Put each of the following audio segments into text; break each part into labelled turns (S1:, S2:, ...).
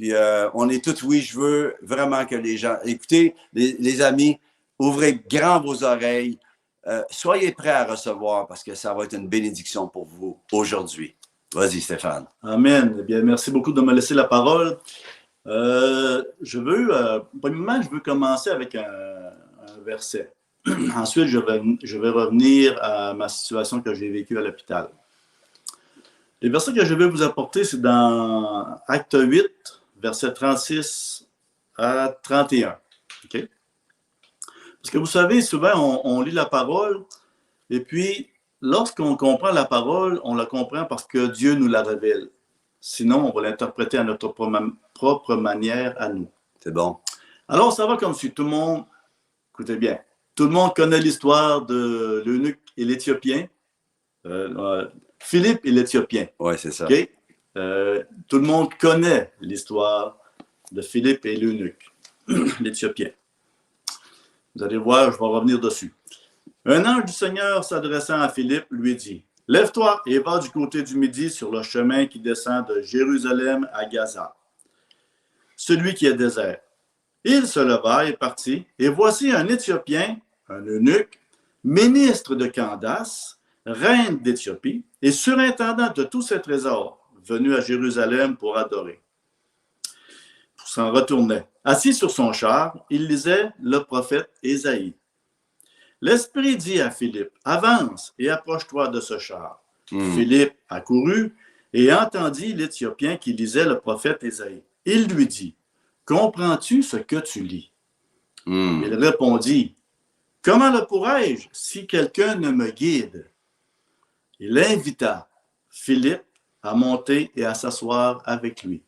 S1: Puis on est tous oui, je veux vraiment que les gens... Écoutez, les amis, ouvrez grand vos oreilles. Soyez prêts à recevoir parce que ça va être une bénédiction pour vous aujourd'hui. Vas-y, Stéphane.
S2: Amen. Eh bien, merci beaucoup de me laisser la parole. Premièrement, je veux commencer avec un verset. Ensuite, je vais revenir à ma situation que j'ai vécue à l'hôpital. Les versets que je vais vous apporter, c'est dans Acte 8, versets 36 à 31. OK? Parce que vous savez, souvent, on lit la parole, et puis, lorsqu'on comprend la parole, on la comprend parce que Dieu nous la révèle. Sinon, on va l'interpréter à notre propre manière à nous.
S1: C'est bon.
S2: Alors, ça va comme si tout le monde, écoutez bien, tout le monde connaît l'histoire de l'eunuque et l'Éthiopien. Philippe et l'Éthiopien.
S1: Oui, c'est ça.
S2: Okay? Tout le monde connaît l'histoire de Philippe et l'eunuque, l'Éthiopien. Vous allez voir, je vais revenir dessus. Un ange du Seigneur s'adressant à Philippe lui dit, « Lève-toi et va du côté du midi sur le chemin qui descend de Jérusalem à Gaza, celui qui est désert. » Il se leva et partit, et voici un Éthiopien, un eunuque, ministre de Candace, reine d'Éthiopie, et surintendant de tous ses trésors, venu à Jérusalem pour adorer. Pour s'en retourner. Assis sur son char, il lisait le prophète Ésaïe. L'Esprit dit à Philippe, « Avance et approche-toi de ce char. » Philippe accourut et entendit l'Éthiopien qui lisait le prophète Ésaïe. Il lui dit, « Comprends-tu ce que tu lis? » Il répondit, « Comment le pourrais-je si quelqu'un ne me guide? » Il invita Philippe à monter et à s'asseoir avec lui.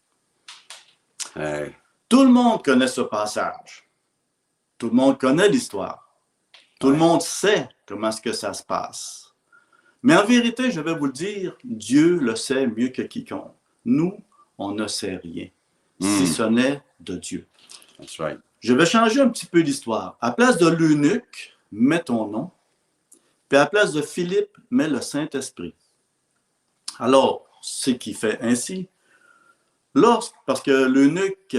S1: Hey.
S2: Tout le monde connaît ce passage. Tout le monde connaît l'histoire. Tout le monde sait comment est-ce que ça se passe. Mais en vérité, je vais vous le dire, Dieu le sait mieux que quiconque. Nous, on ne sait rien, si ce n'est de Dieu.
S1: That's right.
S2: Je vais changer un petit peu l'histoire. À place de l'eunuque, mets ton nom. Puis à la place de Philippe, mets le Saint-Esprit. Alors, ce qui fait ainsi, parce que l'eunuque,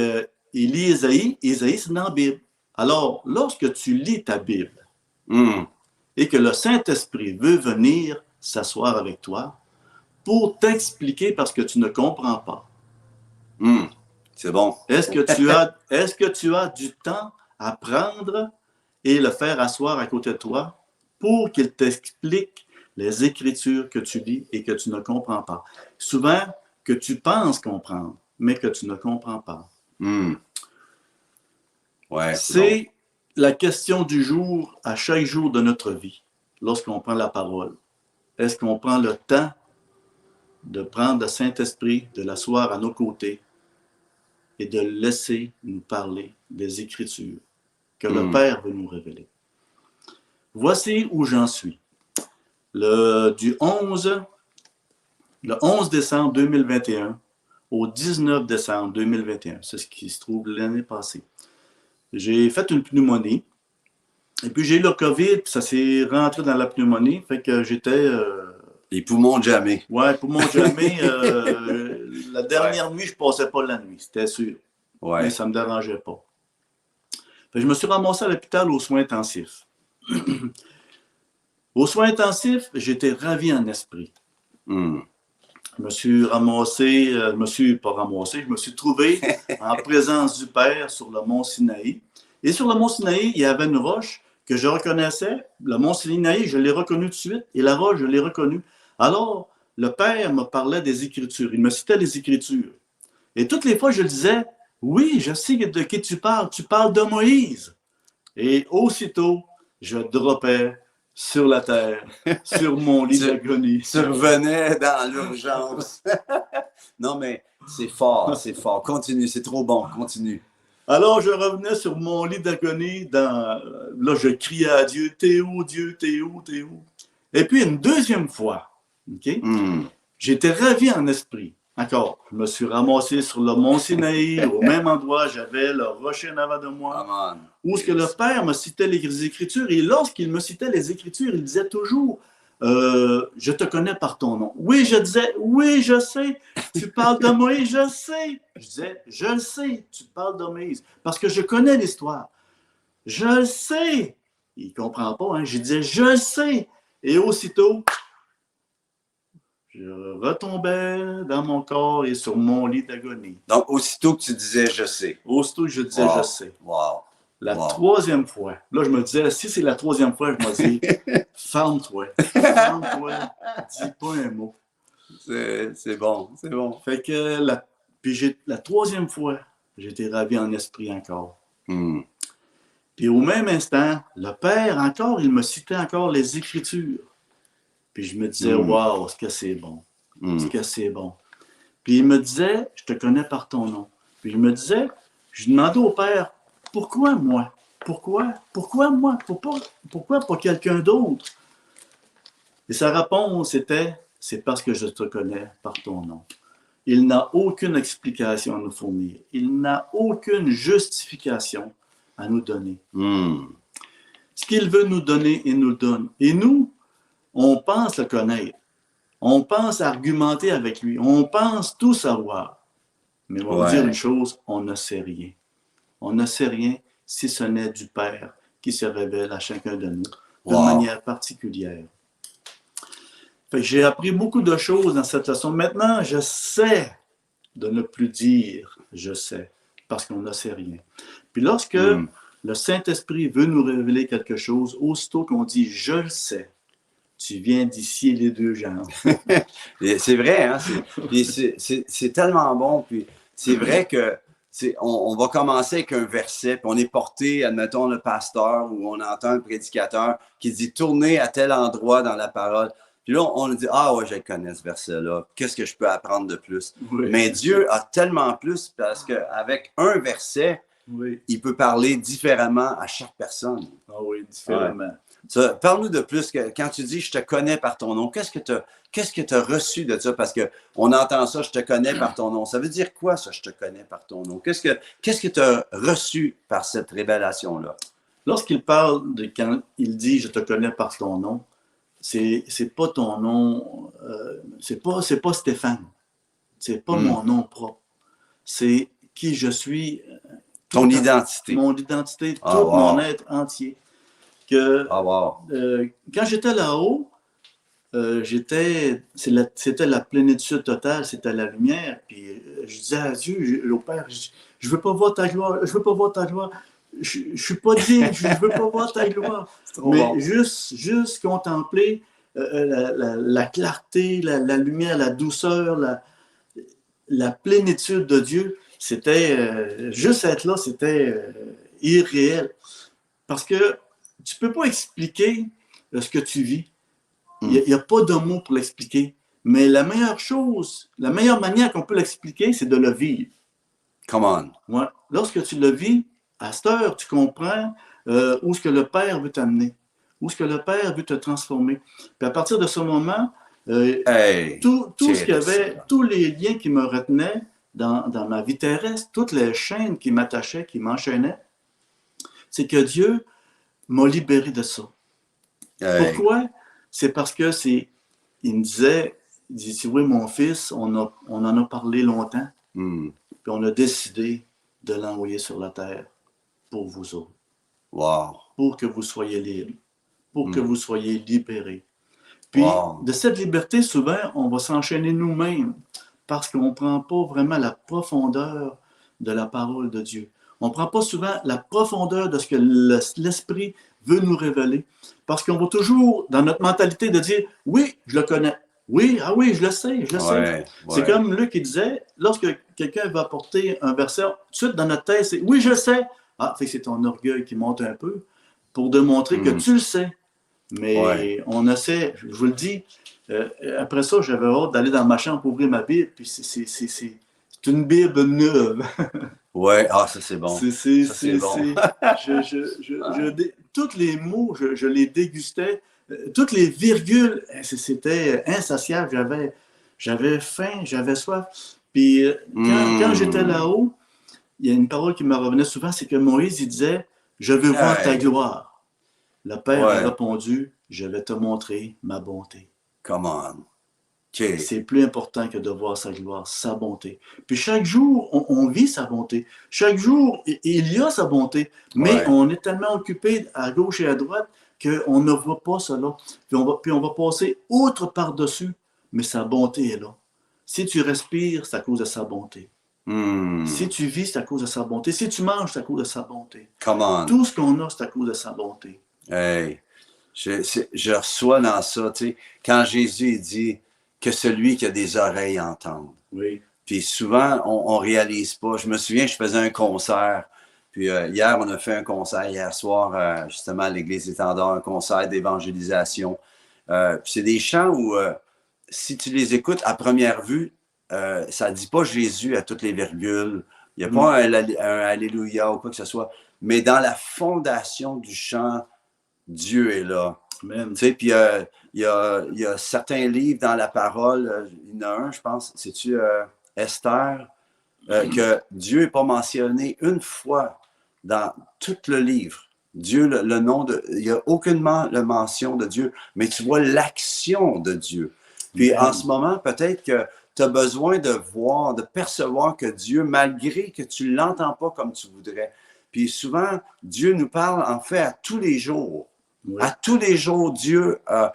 S2: il lit Ésaïe, Ésaïe, c'est dans la Bible. Alors, lorsque tu lis ta Bible et que le Saint-Esprit veut venir s'asseoir avec toi pour t'expliquer parce que tu ne comprends pas.
S1: C'est bon.
S2: Est-ce que tu as du temps à prendre et le faire asseoir à côté de toi pour qu'il t'explique les Écritures que tu lis et que tu ne comprends pas? Souvent, que tu penses comprendre, mais que tu ne comprends pas.
S1: Ouais,
S2: c'est la question du jour à chaque jour de notre vie, lorsqu'on prend la parole. Est-ce qu'on prend le temps de prendre le Saint-Esprit, de l'asseoir à nos côtés et de laisser nous parler des Écritures que le Père veut nous révéler? Voici où j'en suis. Le 11 décembre 2021 au 19 décembre 2021, c'est ce qui se trouve l'année passée. J'ai fait une pneumonie, et puis j'ai eu le COVID, puis ça s'est rentré dans la pneumonie, fait que j'étais...
S1: Les poumons jamais.
S2: Ouais, poumons jamais. La dernière nuit, je ne passais pas la nuit, c'était sûr.
S1: Ouais.
S2: Mais ça ne me dérangeait pas. Fait que je me suis ramassé à l'hôpital aux soins intensifs. Aux soins intensifs, j'étais ravi en esprit. Je me suis trouvé en présence du Père sur le mont Sinaï. Et sur le mont Sinaï, il y avait une roche que je reconnaissais. Le mont Sinaï, je l'ai reconnu tout de suite. Et la roche, je l'ai reconnue. Alors, le Père me parlait des Écritures. Il me citait les Écritures. Et toutes les fois, je disais, « Oui, je sais de qui tu parles. Tu parles de Moïse. » Et aussitôt, je dropais sur la terre, sur mon lit d'agonie.
S1: Tu revenais dans l'urgence. Non, mais c'est fort, c'est fort. Continue, c'est trop bon, continue.
S2: Alors, je revenais sur mon lit d'agonie. Là, je criais à Dieu, « T'es où, Dieu? T'es où? T'es où? » Et puis, une deuxième fois, j'étais ravi en esprit. Encore, je me suis ramassé sur le mont Sinaï, au même endroit, j'avais le rocher en avant de moi, où ce que le Père me citait les Écritures, et lorsqu'il me citait les Écritures, il disait toujours, je te connais par ton nom. Oui, je disais, oui, je sais, tu parles de Moïse, je sais. Je disais, je le sais, tu parles de Moïse, parce que je connais l'histoire. Je le sais. Il ne comprend pas, hein? Je disais, je le sais. Et aussitôt, je retombais dans mon corps et sur mon lit d'agonie.
S1: Donc, aussitôt que tu disais « je sais
S2: Aussitôt que je ». disais, je sais.
S1: Wow.
S2: La
S1: Wow.
S2: troisième fois, là, je me disais, si c'est la troisième fois, je me dis, ferme-toi, ferme-toi, dis pas un mot.
S1: C'est bon, c'est bon.
S2: Fait que la troisième fois, j'étais ravi en esprit encore. Puis au même instant, le Père, encore, il me citait encore les Écritures. Puis je me disais, wow, est-ce que c'est bon? Est-ce que c'est bon? Puis il me disait, je te connais par ton nom. Puis je me disais, je demandais au Père, pourquoi moi? Pourquoi? Pourquoi moi? Pourquoi pas quelqu'un d'autre? Et sa réponse était, c'est parce que je te connais par ton nom. Il n'a aucune explication à nous fournir. Il n'a aucune justification à nous donner. Ce qu'il veut nous donner, il nous le donne. Et nous, on pense le connaître. On pense argumenter avec lui. On pense tout savoir. Mais on va vous dire une chose, on ne sait rien. On ne sait rien si ce n'est du Père qui se révèle à chacun de nous de manière particulière. Fait que j'ai appris beaucoup de choses dans cette leçon. Maintenant, je sais de ne plus dire « je sais » parce qu'on ne sait rien. Puis lorsque le Saint-Esprit veut nous révéler quelque chose, aussitôt qu'on dit « je le sais », tu viens d'ici les deux jambes.
S1: C'est vrai, hein? C'est tellement bon. Puis c'est vrai que on va commencer avec un verset, puis on est porté, admettons, le pasteur ou on entend un prédicateur qui dit « tournez à tel endroit dans la parole ». Puis là, on dit « ah ouais, je connais ce verset-là. Qu'est-ce que je peux apprendre de plus? » Mais Dieu a tellement plus parce qu'avec un verset, il peut parler différemment à chaque personne.
S2: Ah oui, différemment.
S1: Parle-nous de plus, quand tu dis « je te connais par ton nom », qu'est-ce que tu as reçu de ça? Parce qu'on entend ça « je te connais par ton nom ». Ça veut dire quoi, ça « je te connais par ton nom ». Qu'est-ce que tu as reçu par cette révélation-là?
S2: Lorsqu'il parle quand il dit « je te connais par ton nom », c'est pas ton nom, c'est pas Stéphane, c'est pas mon nom propre, c'est qui je suis.
S1: Ton identité.
S2: Mon identité, tout mon être entier. Quand j'étais là-haut, c'était la plénitude totale, c'était la lumière. Puis je disais à Dieu, au Père, je veux pas voir ta gloire, je veux pas voir ta gloire. Je suis pas digne, je veux pas voir ta gloire. Mais juste contempler la clarté, la lumière, la douceur, la plénitude de Dieu, c'était juste être là, c'était irréel. Parce que tu ne peux pas expliquer ce que tu vis. Il n'y a pas de mots pour l'expliquer. Mais la meilleure chose, la meilleure manière qu'on peut l'expliquer, c'est de le vivre.
S1: Come on.
S2: Ouais. Lorsque tu le vis, à cette heure, tu comprends où est-ce que le Père veut t'amener, où est-ce que le Père veut te transformer. Puis à partir de ce moment, tout ce qu'il y avait, tous les liens qui me retenaient dans ma vie terrestre, toutes les chaînes qui m'attachaient, qui m'enchaînaient, c'est que Dieu m'a libéré de ça. Pourquoi? C'est parce que il me disait, oui, mon fils, on en a parlé longtemps, puis on a décidé de l'envoyer sur la terre pour vous autres. Pour que vous soyez libres, pour que vous soyez libérés. Puis, de cette liberté, souvent, on va s'enchaîner nous-mêmes parce qu'on ne prend pas vraiment la profondeur de la parole de Dieu. On ne prend pas souvent la profondeur de ce que l'Esprit veut nous révéler. Parce qu'on va toujours, dans notre mentalité, de dire « oui, je le connais ». Oui, ah oui, je le sais, je le sais. C'est comme Luc qui disait, lorsque quelqu'un va apporter un verset, tout de suite dans notre tête, c'est « oui, je le sais ». Ah, c'est ton orgueil qui monte un peu pour démontrer que tu le sais. Mais on essaie, je vous le dis, après ça, j'avais hâte d'aller dans ma chambre pour ouvrir ma Bible, puis c'est une Bible neuve.
S1: Ouais, ça c'est bon. C'est bon.
S2: Tous les mots, je les dégustais. Toutes les virgules, c'était insatiable. J'avais faim, j'avais soif. Puis quand j'étais là-haut, il y a une parole qui me revenait souvent, c'est que Moïse, il disait « Je veux voir ta gloire ». Le Père a répondu « je vais te montrer ma bonté.
S1: Come on. OK.
S2: C'est plus important que de voir sa gloire, sa bonté. Puis chaque jour, on vit sa bonté. Chaque jour, il y a sa bonté. Mais
S1: Ouais.
S2: on est tellement occupé à gauche et à droite qu'on ne voit pas cela. Puis on va passer outre par-dessus, mais sa bonté est là. Si tu respires, c'est à cause de sa bonté. Si tu vis, c'est à cause de sa bonté. Si tu manges, c'est à cause de sa bonté.
S1: Come on.
S2: Tout ce qu'on a, c'est à cause de sa bonté.
S1: Hey. Je reçois dans ça, tu sais, quand Jésus dit que celui qui a des oreilles entende.
S2: Oui.
S1: Puis souvent, on réalise pas. Je me souviens, je faisais un concert. Puis hier, on a fait un concert, hier soir, justement, à l'Église Étendard, un concert d'évangélisation. Puis c'est des chants où, si tu les écoutes à première vue, ça ne dit pas Jésus à toutes les virgules. Il n'y a pas un Alléluia ou quoi que ce soit. Mais dans la fondation du chant, Dieu est là.
S2: Amen.
S1: Tu sais, puis il y a certains livres dans la parole, il y en a un, je pense, c'est-tu Esther, que Dieu n'est pas mentionné une fois dans tout le livre. Dieu, le nom de... Il n'y a aucunement la mention de Dieu, mais tu vois l'action de Dieu. Puis en ce moment, peut-être que tu as besoin de voir, de percevoir que Dieu, malgré que tu ne l'entends pas comme tu voudrais, puis souvent, Dieu nous parle en fait à tous les jours.
S2: Oui.
S1: À tous les jours, Dieu a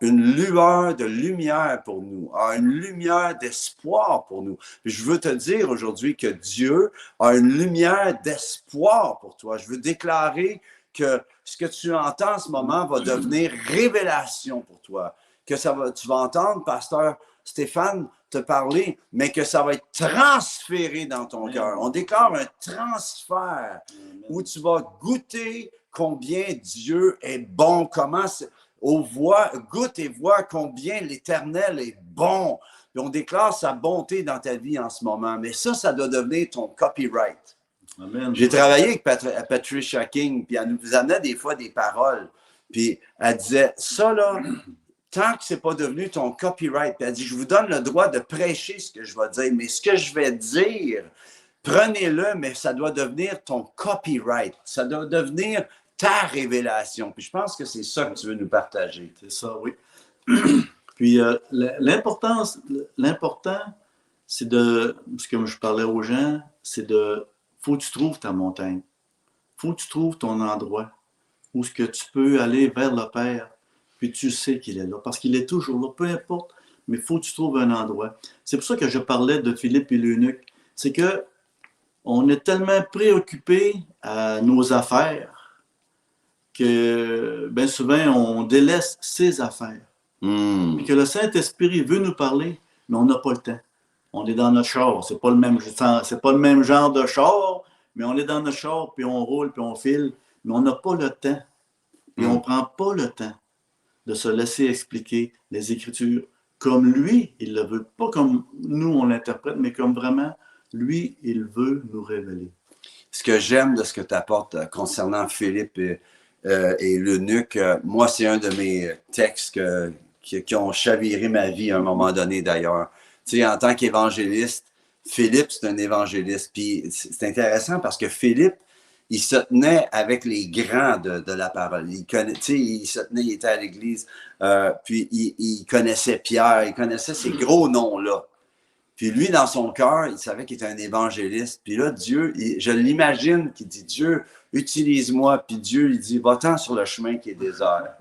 S1: une lueur de lumière pour nous, a une lumière d'espoir pour nous. Puis je veux te dire aujourd'hui que Dieu a une lumière d'espoir pour toi. Je veux déclarer que ce que tu entends en ce moment va devenir révélation pour toi. Que tu vas entendre, pasteur Stéphane, te parler, mais que ça va être transféré dans ton cœur. On déclare un transfert où tu vas goûter combien Dieu est bon, comment goûte et vois combien l'Éternel est bon. Puis on déclare sa bonté dans ta vie en ce moment. Mais ça doit devenir ton copyright.
S2: Amen.
S1: J'ai travaillé avec Patricia King, puis elle nous amenait des fois des paroles. Puis elle disait, ça là, tant que ce n'est pas devenu ton copyright, puis elle dit, je vous donne le droit de prêcher ce que je vais dire, mais ce que je vais dire, prenez-le, mais ça doit devenir ton copyright. Ça doit devenir ta révélation. Puis je pense que c'est ça que tu veux nous partager.
S2: C'est ça, oui. Puis l'important, c'est de, ce que je parlais aux gens, c'est de, faut que tu trouves ta montagne. Faut que tu trouves ton endroit où ce que tu peux aller vers le Père, puis tu sais qu'il est là, parce qu'il est toujours là, peu importe, mais il faut que tu trouves un endroit. C'est pour ça que je parlais de Philippe et l'eunuque. C'est que on est tellement préoccupé à nos affaires que bien souvent, on délaisse ses affaires. Puis que le Saint-Esprit veut nous parler, mais on n'a pas le temps. On est dans notre char. C'est pas le même genre de char, mais on est dans notre char, puis on roule, puis on file, mais on n'a pas le temps. Et on ne prend pas le temps de se laisser expliquer les Écritures comme lui, il le veut. Pas comme nous, on l'interprète, mais comme vraiment, lui, il veut nous révéler.
S1: Ce que j'aime de ce que tu apportes concernant Philippe et l'eunuque, moi, c'est un de mes textes qui ont chaviré ma vie à un moment donné, d'ailleurs. Tu sais, en tant qu'évangéliste, Philippe, c'est un évangéliste. Puis c'est intéressant parce que Philippe, il se tenait avec les grands de la parole. Il se tenait, il était à l'église, puis il connaissait Pierre, il connaissait ces gros noms-là. Puis lui, dans son cœur, il savait qu'il était un évangéliste. Puis là, Dieu, je l'imagine qu'il dit, Dieu, utilise-moi. Puis Dieu, il dit, va-t'en sur le chemin qui est désert.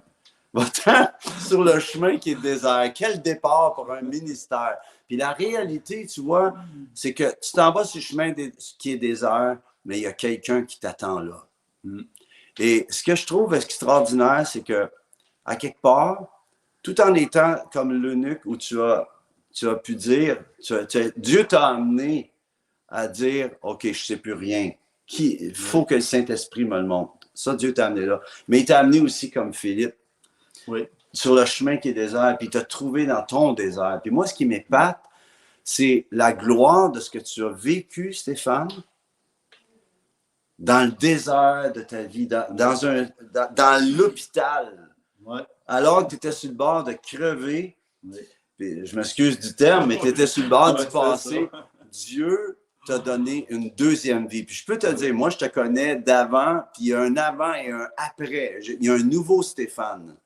S1: Va-t'en sur le chemin qui est désert. Quel départ pour un ministère. Puis la réalité, tu vois, c'est que tu t'en vas sur le chemin qui est désert, mais il y a quelqu'un qui t'attend là. Et ce que je trouve extraordinaire, c'est que, à quelque part, tout en étant comme l'eunuque où tu as pu dire, Dieu t'a amené à dire, OK, je ne sais plus rien. Il faut que le Saint-Esprit me le montre. Ça, Dieu t'a amené là. Mais il t'a amené aussi comme Philippe, sur le chemin qui est désert, puis il t'a trouvé dans ton désert. Puis moi, ce qui m'épate, c'est la gloire de ce que tu as vécu, Stéphane, dans le désert de ta vie, dans l'hôpital. Alors que tu étais sur le bord de crever, puis, je m'excuse du terme, mais tu étais sur le bord du passé. Dieu t'a donné une deuxième vie. Puis je peux te dire, moi, je te connais d'avant, puis il y a un avant et un après. Il y a un nouveau Stéphane.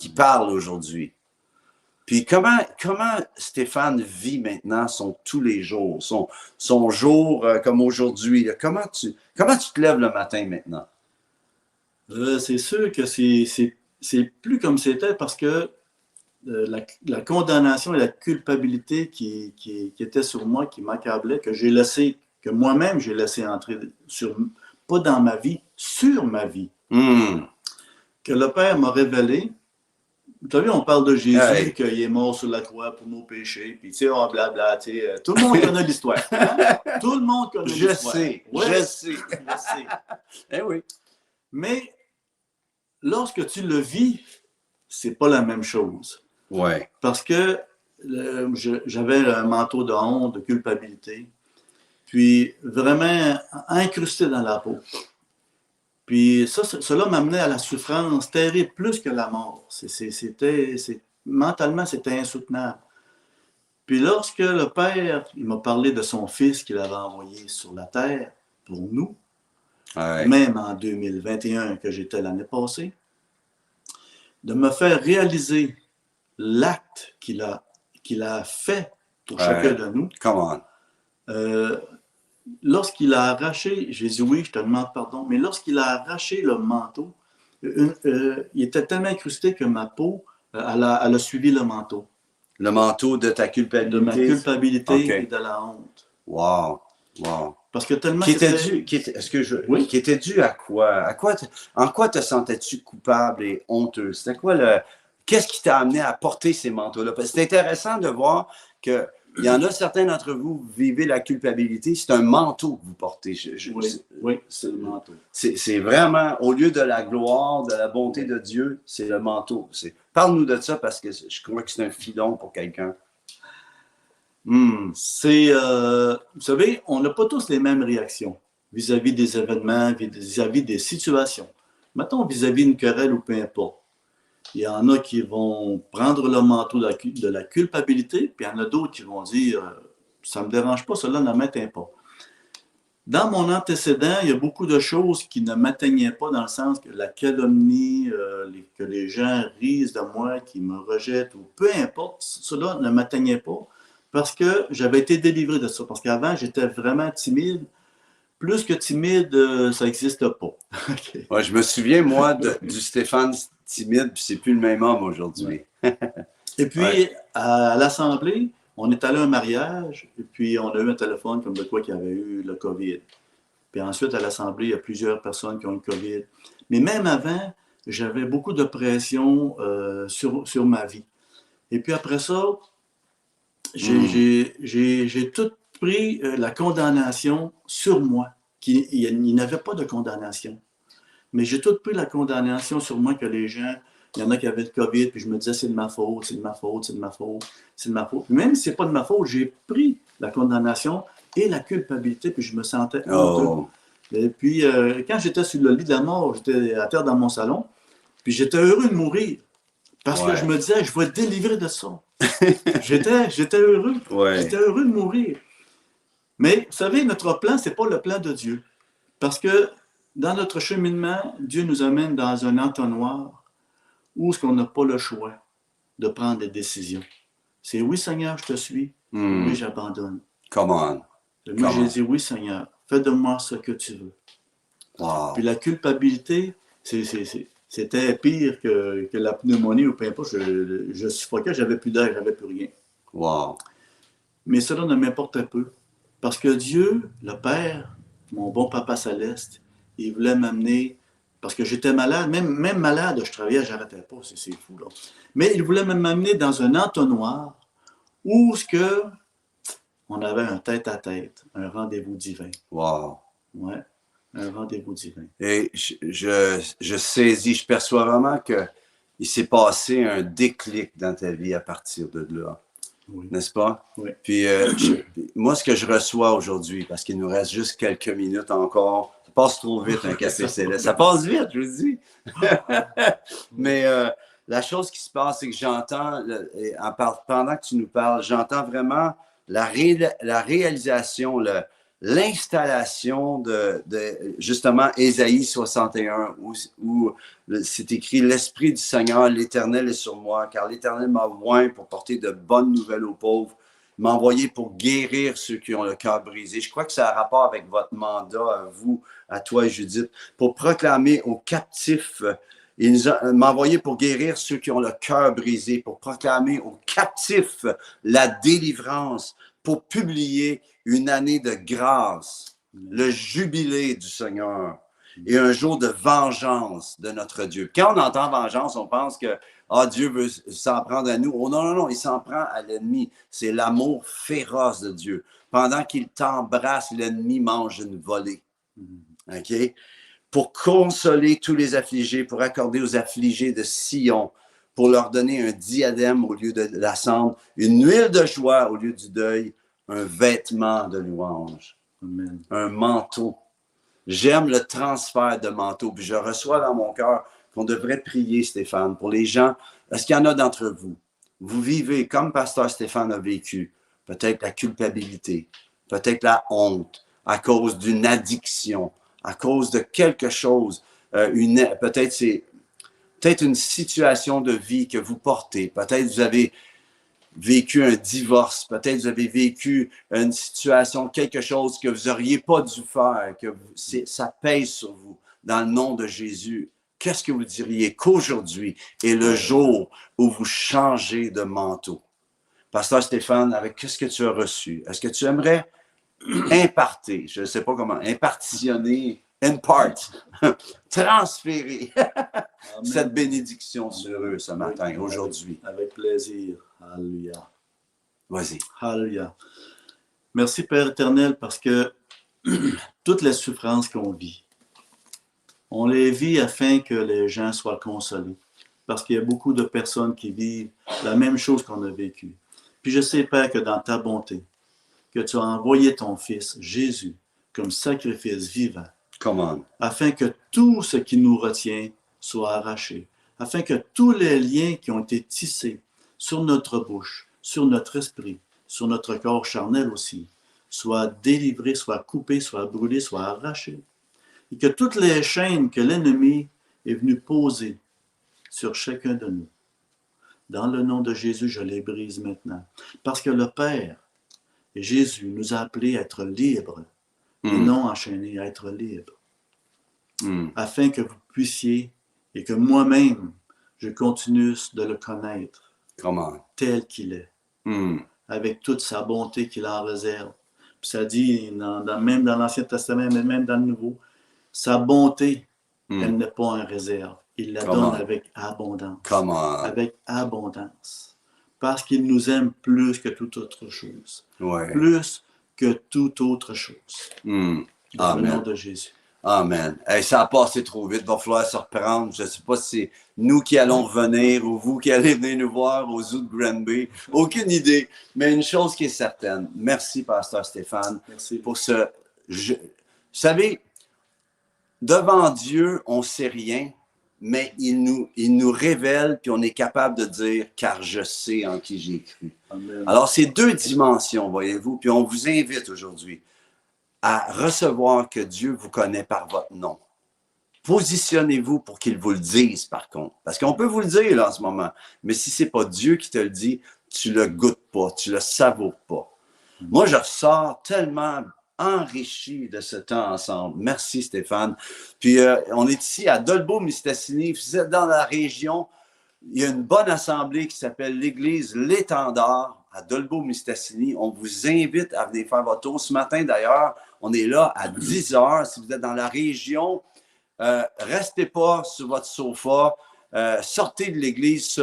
S1: qui parle aujourd'hui. Puis comment Stéphane vit maintenant tous les jours, son jour comme aujourd'hui? Comment tu te lèves le matin maintenant?
S2: C'est sûr que c'est plus comme c'était parce que la condamnation et la culpabilité qui était sur moi, qui m'accablait, que moi-même j'ai laissé entrer pas dans ma vie, sur ma vie, que le Père m'a révélé. Vous savez, on parle de Jésus, qu'il est mort sur la croix pour nos péchés, puis tu sais, oh, blabla, tu sais, tout le monde connaît l'histoire. Hein? Tout le monde connaît l'histoire.
S1: Je sais.
S2: Eh oui. Mais lorsque tu le vis, c'est pas la même chose.
S1: Ouais.
S2: Parce que j'avais un manteau de honte, de culpabilité, puis vraiment incrusté dans la peau. Puis cela m'amenait à la souffrance terrible, plus que la mort. Mentalement, c'était insoutenable. Puis lorsque le Père, il m'a parlé de son Fils qu'il avait envoyé sur la terre pour nous, même en 2021, que j'étais l'année passée, de me faire réaliser l'acte qu'il a fait pour chacun de nous.
S1: Come on.
S2: Lorsqu'il a arraché, j'ai dit oui, je te demande pardon, mais lorsqu'il a arraché le manteau, il était tellement incrusté que ma peau, elle a suivi le manteau.
S1: Le manteau de ta culpabilité.
S2: De ma culpabilité et de la honte.
S1: Wow.
S2: Parce que tellement
S1: qui était dû à quoi? En quoi te sentais-tu coupable et honteux? C'était quoi qu'est-ce qui t'a amené à porter ces manteaux-là? Parce que c'est intéressant de voir que il y en a certains d'entre vous, vivez la culpabilité, c'est un manteau que vous portez.
S2: Oui, c'est le manteau.
S1: C'est vraiment, au lieu de la gloire, de la bonté de Dieu, c'est le manteau. Parle-nous de ça parce que je crois que c'est un filon pour quelqu'un.
S2: Vous savez, on n'a pas tous les mêmes réactions vis-à-vis des événements, vis-à-vis des situations. Mettons vis-à-vis d'une querelle ou peu importe. Il y en a qui vont prendre le manteau de la culpabilité, puis il y en a d'autres qui vont dire ça ne me dérange pas, cela ne m'atteint pas. Dans mon antécédent, il y a beaucoup de choses qui ne m'atteignaient pas dans le sens que la calomnie, que les gens risent de moi, qui me rejettent, ou peu importe, cela ne m'atteignait pas parce que j'avais été délivré de ça. Parce qu'avant, j'étais vraiment timide. Plus que timide, ça n'existe pas.
S1: Okay. Ouais, je me souviens, moi, du Stéphane timide, puis c'est plus le même homme aujourd'hui.
S2: Ouais. Et puis, à l'Assemblée, on est allé à un mariage, et puis on a eu un téléphone comme de quoi qu'il y avait eu le COVID. Puis ensuite, à l'Assemblée, il y a plusieurs personnes qui ont le COVID. Mais même avant, j'avais beaucoup de pression sur ma vie. Et puis après ça, j'ai tout pris la condamnation sur moi. Il n'y avait pas de condamnation. Mais j'ai tout pris la condamnation sur moi que les gens, il y en a qui avaient le COVID, puis je me disais c'est de ma faute, c'est de ma faute, c'est de ma faute, c'est de ma faute. Puis même si c'est pas de ma faute, j'ai pris la condamnation et la culpabilité, puis je me sentais honteux. Et puis quand j'étais sur le lit de la mort, j'étais à terre dans mon salon, puis j'étais heureux de mourir. Parce que je me disais, je vais être délivré de ça. J'étais heureux. J'étais heureux de mourir. Mais vous savez, notre plan, ce n'est pas le plan de Dieu. Parce que dans notre cheminement, Dieu nous amène dans un entonnoir où on n'a pas le choix de prendre des décisions. C'est oui, Seigneur, je te suis. Oui, j'abandonne.
S1: Come on.
S2: Moi, j'ai dit oui, Seigneur, fais de moi ce que tu veux.
S1: Wow.
S2: Puis la culpabilité, c'était pire que la pneumonie ou peu importe. Je suffoquais, j'avais plus d'air, j'avais plus rien.
S1: Wow.
S2: Mais cela ne m'importe peu. Parce que Dieu, le Père, mon bon Papa Céleste, il voulait m'amener, parce que j'étais malade, même malade, je travaillais, je n'arrêtais pas, c'est fou là. Mais il voulait m'amener dans un entonnoir où on avait un tête-à-tête, un rendez-vous divin.
S1: Wow.
S2: Ouais, un rendez-vous divin.
S1: Et je saisis, je perçois vraiment qu'il s'est passé un déclic dans ta vie à partir de là.
S2: Oui.
S1: N'est-ce pas?
S2: Oui.
S1: Puis moi, ce que je reçois aujourd'hui, parce qu'il nous reste juste quelques minutes encore, ça passe trop vite un café céleste. Ça passe vite, je vous dis. Mais la chose qui se passe, c'est que j'entends, pendant que tu nous parles, j'entends vraiment la réalisation, l'installation de justement Ésaïe 61, où c'est écrit « L'Esprit du Seigneur, l'Éternel est sur moi, car l'Éternel m'a oint pour porter de bonnes nouvelles aux pauvres. Il m'a envoyé pour guérir ceux qui ont le cœur brisé. » Je crois que ça a rapport avec votre mandat, à vous, à toi et Judith, pour proclamer aux captifs. Il m'a envoyé pour guérir ceux qui ont le cœur brisé, pour proclamer aux captifs la délivrance, pour publier une année de grâce, le jubilé du Seigneur et un jour de vengeance de notre Dieu. Quand on entend vengeance, on pense que Dieu veut s'en prendre à nous. Oh non, non, non, il s'en prend à l'ennemi. C'est l'amour féroce de Dieu. Pendant qu'il t'embrasse, l'ennemi mange une volée. OK? Pour consoler tous les affligés, pour accorder aux affligés de Sion, pour leur donner un diadème au lieu de la cendre, une huile de joie au lieu du deuil, un vêtement de louange,
S2: Amen.
S1: un manteau. J'aime le transfert de manteau, puis je reçois dans mon cœur qu'on devrait prier, Stéphane, pour les gens. Est-ce qu'il y en a d'entre vous? Vous vivez comme Pasteur Stéphane a vécu, peut-être la culpabilité, peut-être la honte, à cause d'une addiction, à cause de quelque chose, peut-être c'est peut-être une situation de vie que vous portez, peut-être vous avez vécu un divorce, peut-être vous avez vécu une situation, quelque chose que vous n'auriez pas dû faire, que ça pèse sur vous. Dans le nom de Jésus, qu'est-ce que vous diriez qu'aujourd'hui est le jour où vous changez de manteau? Pasteur Stéphane, avec qu'est-ce que tu as reçu? Est-ce que tu aimerais imparter, je ne sais pas comment, impartitionner, transférer cette bénédiction sur eux ce matin, aujourd'hui?
S2: Avec plaisir. Alléluia.
S1: Vas-y.
S2: Alléluia. Merci Père éternel parce que toutes les souffrances qu'on vit, on les vit afin que les gens soient consolés. Parce qu'il y a beaucoup de personnes qui vivent la même chose qu'on a vécu. Puis je sais, Père, que dans ta bonté, que tu as envoyé ton Fils, Jésus, comme sacrifice vivant, afin que tout ce qui nous retient soit arraché, afin que tous les liens qui ont été tissés sur notre bouche, sur notre esprit, sur notre corps charnel aussi, soient délivrés, soient coupés, soient brûlés, soient arrachés. Et que toutes les chaînes que l'ennemi est venu poser sur chacun de nous, dans le nom de Jésus, je les brise maintenant. Parce que le Père et Jésus nous a appelés à être libres, et non enchaînés, à être libres. Afin que vous puissiez, et que moi-même, je continue de le connaître tel qu'il est, avec toute sa bonté qu'il en réserve. Puis ça dit, même dans l'Ancien Testament, mais même dans le Nouveau, sa bonté, elle n'est pas en réserve. Il la donne avec abondance. Avec abondance. Parce qu'il nous aime plus que toute autre chose. Plus que toute autre chose. Dans le nom de Jésus.
S1: Amen. Hey, ça a passé trop vite. Il va falloir se reprendre. Je ne sais pas si c'est nous qui allons revenir ou vous qui allez venir nous voir au zoo de Granby. Aucune idée. Mais une chose qui est certaine. Merci, Pasteur Stéphane.
S2: Merci.
S1: Pour ce... Vous savez, devant Dieu, on ne sait rien, mais il nous révèle, puis on est capable de dire « car je sais en qui j'ai cru ». Alors, c'est deux dimensions, voyez-vous, puis on vous invite aujourd'hui à recevoir que Dieu vous connaît par votre nom. Positionnez-vous pour qu'il vous le dise, par contre. Parce qu'on peut vous le dire là, en ce moment, mais si ce n'est pas Dieu qui te le dit, tu le goûtes pas, tu le savoures pas. Moi, je ressors tellement enrichi de ce temps ensemble. Merci, Stéphane. Puis, on est ici à Dolbeau-Mistassini. Vous êtes dans la région. Il y a une bonne assemblée qui s'appelle l'Église L'Étendard à Dolbeau-Mistassini. On vous invite à venir faire votre tour. Ce matin, d'ailleurs, on est là à 10 heures. Si vous êtes dans la région, restez pas sur votre sofa. Sortez de l'église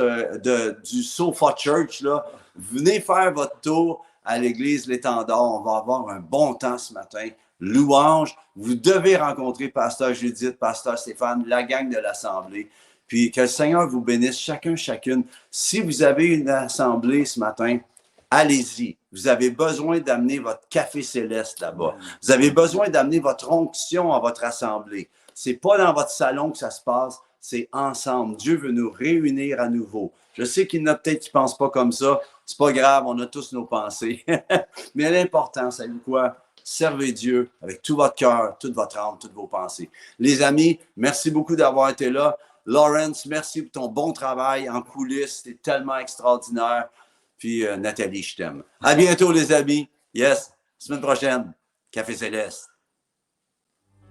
S1: du Sofa Church. Là. Venez faire votre tour à l'église L'Étendard. On va avoir un bon temps ce matin. Louange. Vous devez rencontrer Pasteur Judith, Pasteur Stéphane, la gang de l'Assemblée. Puis que le Seigneur vous bénisse chacune. Si vous avez une assemblée ce matin, allez-y. Vous avez besoin d'amener votre café céleste là-bas. Vous avez besoin d'amener votre onction à votre assemblée. Ce n'est pas dans votre salon que ça se passe, c'est ensemble. Dieu veut nous réunir à nouveau. Je sais qu'il y en a peut-être qui ne pensent pas comme ça. C'est pas grave, on a tous nos pensées. Mais l'important, savez-vous quoi? servez Dieu avec tout votre cœur, toute votre âme, toutes vos pensées. Les amis, merci beaucoup d'avoir été là. Lawrence, merci pour ton bon travail en coulisses. C'était tellement extraordinaire. Puis Nathalie, je t'aime. À bientôt, les amis. Yes, semaine prochaine. Café Céleste.